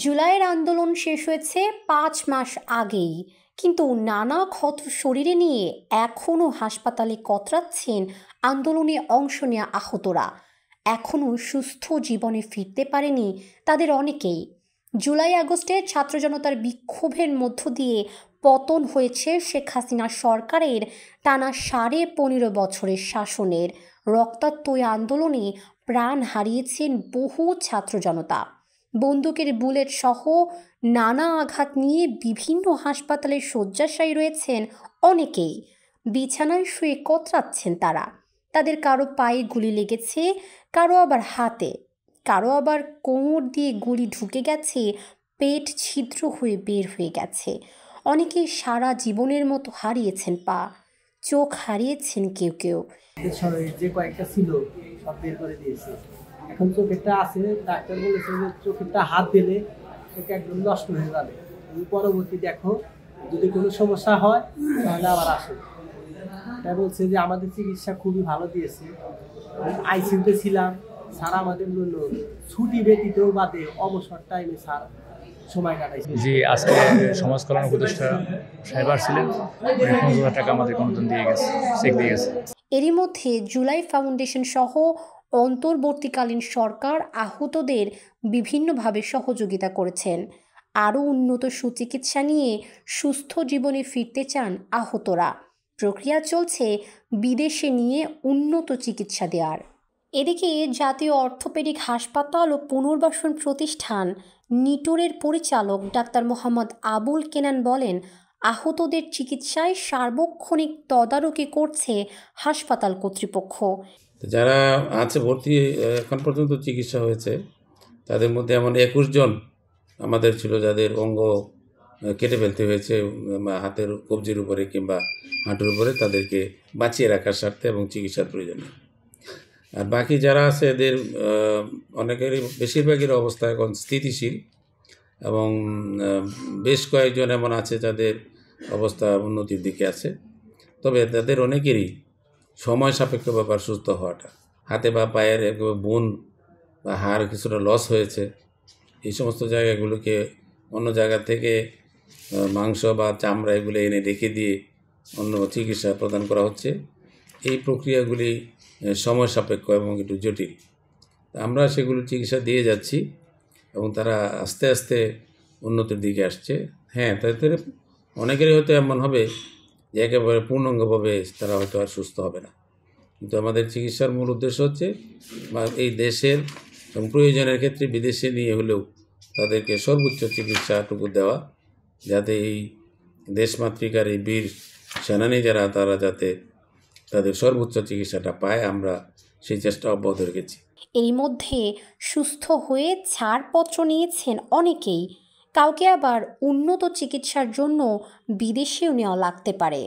জুলাইয়ের আন্দোলন শেষ হয়েছে ৫ মাস আগেই, কিন্তু নানা ক্ষত শরীরে নিয়ে এখনও হাসপাতালে কতরাচ্ছেন আন্দোলনে অংশ নেওয়া আহতরা। এখনও সুস্থ জীবনে ফিরতে পারেনি তাদের অনেকেই। জুলাই আগস্টে ছাত্র জনতার বিক্ষোভের মধ্য দিয়ে পতন হয়েছে শেখ হাসিনা সরকারের টানা ১৫.৫ বছরের শাসনের। রক্তাক্ত ওই আন্দোলনে প্রাণ হারিয়েছেন বহু ছাত্র জনতা। বন্দুকের বুলেট সহ নানা আঘাত নিয়ে বিভিন্ন হাসপাতালে শয্যাশায়ী রয়েছেন অনেকেই। বিছানায় শুয়ে কতরাচ্ছেন তারা। তাদের কারো পায়ে গুলি লেগেছে, কারো আবার হাতে, কারো আবার কোমর দিয়ে গুলি ঢুকে গেছে, পেট ছিদ্র হয়ে বের হয়ে গেছে। অনেকেই সারা জীবনের মতো হারিয়েছেন পা, চোখ হারিয়েছেন কেউ কেউ। যে কয়েকটা ছিল সব বের করে দিয়েছে। এখন চোখেরটা আছে, ডাক্তার বলেছে যে চোখেরটা হাত দিলে চোখ একদম নষ্ট হয়ে যাবে। পরবর্তী দেখো যদি কোনো সমস্যা হয় তাহলে আবার আসো। এটা বলছে যে আমাদের চিকিৎসা খুবই ভালো দিয়েছে। আইসিইউতে ছিলাম, স্যার আমাদের জন্য ছুটি ব্যতীত বাদে অবসর টাইমে স্যার সময় কাটাইছে। জি, আজকে সমাজ কল্যাণ উপদেষ্টা সাহেব ছিলেন, ১৫,০০০ টাকা আমাদের অনুদান দিয়ে গেছে, চেক দিয়ে গেছে। এরই মধ্যে জুলাই ফাউন্ডেশন সহ অন্তর্বর্তীকালীন সরকার আহতদের বিভিন্নভাবে সহযোগিতা করেছেন। আরও উন্নত সুচিকিৎসা নিয়ে সুস্থ জীবনে ফিরতে চান আহতরা। প্রক্রিয়া চলছে বিদেশে নিয়ে উন্নত চিকিৎসা দেওয়ার। এদিকে জাতীয় অর্থোপেডিক হাসপাতাল ও পুনর্বাসন প্রতিষ্ঠান নিটোরের পরিচালক ডাক্তার মোহাম্মদ আবুল কেনান বলেন, আহতদের চিকিৎসায় সার্বক্ষণিক তদারকি করছে হাসপাতাল কর্তৃপক্ষ। যারা আছে ভর্তি এখন পর্যন্ত চিকিৎসা হয়েছে, তাদের মধ্যে এমন ২১ জন আমাদের ছিল যাদের অঙ্গ কেটে ফেলতে হয়েছে হাতের কবজির উপরে কিংবা হাঁটুর উপরে, তাদেরকে বাঁচিয়ে রাখার স্বার্থে এবং চিকিৎসার প্রয়োজনে। আর বাকি যারা আছে এদের অনেকেরই বেশিরভাগের অবস্থা এখন স্থিতিশীল এবং বেশ কয়েকজন এমন আছে যাদের অবস্থা উন্নতির দিকে আছে। তবে তাদের অনেকেরই সময় সাপেক্ষ ব্যাপার সুস্থ হওয়াটা। হাতে বা পায়ের বোন বা হাড় কিছুটা লস হয়েছে, এই সমস্ত জায়গাগুলোকে অন্য জায়গা থেকে মাংস বা চামড়া এগুলো এনে রেখে দিয়ে অন্য চিকিৎসা প্রদান করা হচ্ছে। এই প্রক্রিয়াগুলি সময় সাপেক্ষ এবং একটু জটিল। আমরা সেগুলো চিকিৎসা দিয়ে যাচ্ছি এবং তারা আস্তে আস্তে উন্নতির দিকে আসছে। হ্যাঁ, তাদের অনেকেরই হয়তো এমন হবে যে একেবারে পূর্ণাঙ্গভাবে তারা হয়তো আর সুস্থ হবে না, কিন্তু আমাদের চিকিৎসার মূল উদ্দেশ্য হচ্ছে এই দেশের এবং প্রয়োজনের ক্ষেত্রে বিদেশে নিয়ে হলেও তাদেরকে সর্বোচ্চ চিকিৎসাটুকু দেওয়া, যাতে এই দেশমাতৃকার এই বীর সেনানী যারা তারা যাতে তাদের সর্বোচ্চ চিকিৎসাটা পায়, আমরা সেই চেষ্টা অব্যাহত রেখেছি। এই মধ্যে সুস্থ হয়ে ছাড়পত্র নিয়েছেন অনেকেই, কাউকে আবার উন্নত চিকিৎসার জন্য বিদেশেও নেওয়া লাগতে পারে।